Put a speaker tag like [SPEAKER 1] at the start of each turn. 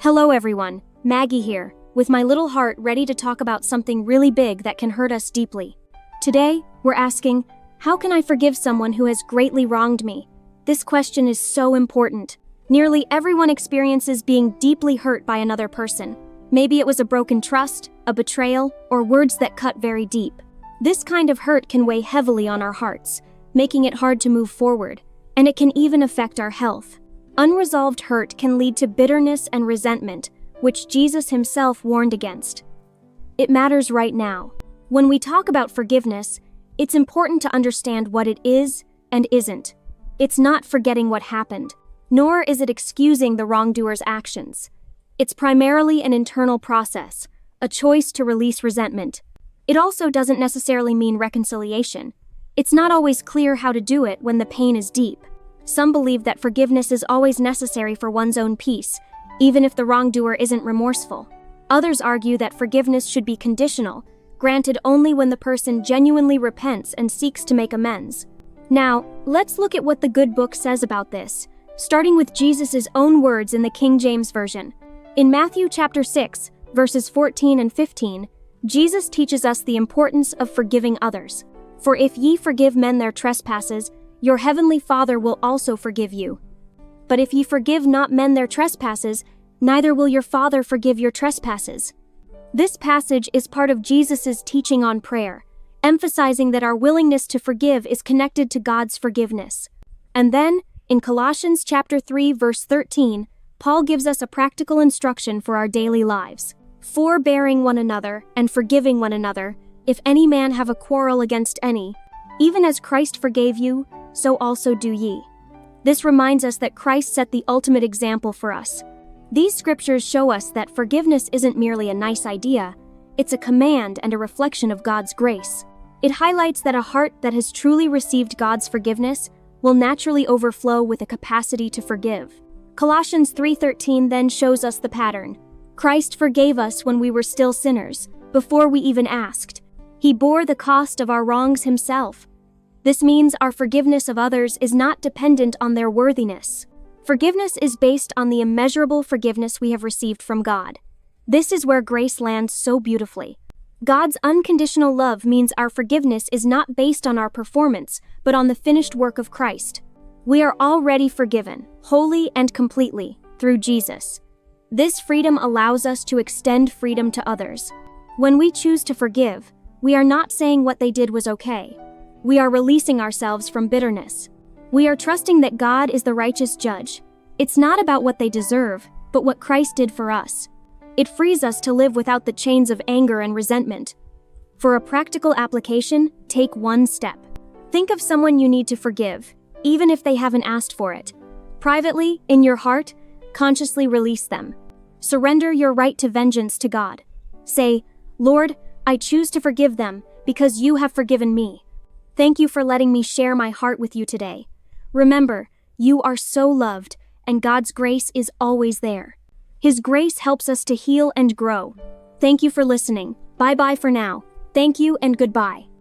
[SPEAKER 1] Hello everyone, Maggie here, with my little heart ready to talk about something really big that can hurt us deeply. Today, we're asking, how can I forgive someone who has greatly wronged me? This question is so important. Nearly everyone experiences being deeply hurt by another person. Maybe it was a broken trust, a betrayal, or words that cut very deep. This kind of hurt can weigh heavily on our hearts, making it hard to move forward, and it can even affect our health. Unresolved hurt can lead to bitterness and resentment, which Jesus himself warned against. It matters right now. When we talk about forgiveness, it's important to understand what it is and isn't. It's not forgetting what happened, nor is it excusing the wrongdoer's actions. It's primarily an internal process, a choice to release resentment. It also doesn't necessarily mean reconciliation. It's not always clear how to do it when the pain is deep. Some believe that forgiveness is always necessary for one's own peace, even if the wrongdoer isn't remorseful. Others argue that forgiveness should be conditional, granted only when the person genuinely repents and seeks to make amends. Now, let's look at what the good book says about this, starting with Jesus' own words in the King James Version. In Matthew chapter 6, verses 14 and 15, Jesus teaches us the importance of forgiving others. For if ye forgive men their trespasses, your heavenly Father will also forgive you. But if ye forgive not men their trespasses, neither will your Father forgive your trespasses. This passage is part of Jesus' teaching on prayer, emphasizing that our willingness to forgive is connected to God's forgiveness. And then, in Colossians chapter 3, verse 13, Paul gives us a practical instruction for our daily lives. Forbearing one another and forgiving one another, if any man have a quarrel against any, even as Christ forgave you, so also do ye. This reminds us that Christ set the ultimate example for us. These scriptures show us that forgiveness isn't merely a nice idea, it's a command and a reflection of God's grace. It highlights that a heart that has truly received God's forgiveness will naturally overflow with a capacity to forgive. Colossians 3:13 then shows us the pattern. Christ forgave us when we were still sinners, before we even asked. He bore the cost of our wrongs himself. This means our forgiveness of others is not dependent on their worthiness. Forgiveness is based on the immeasurable forgiveness we have received from God. This is where grace lands so beautifully. God's unconditional love means our forgiveness is not based on our performance, but on the finished work of Christ. We are already forgiven, wholly and completely, through Jesus. This freedom allows us to extend freedom to others. When we choose to forgive, we are not saying what they did was okay. We are releasing ourselves from bitterness. We are trusting that God is the righteous judge. It's not about what they deserve, but what Christ did for us. It frees us to live without the chains of anger and resentment. For a practical application, take one step. Think of someone you need to forgive, even if they haven't asked for it. Privately, in your heart, consciously release them. Surrender your right to vengeance to God. Say, Lord, I choose to forgive them because you have forgiven me. Thank you for letting me share my heart with you today. Remember, you are so loved, and God's grace is always there. His grace helps us to heal and grow. Thank you for listening. Bye-bye for now. Thank you and goodbye.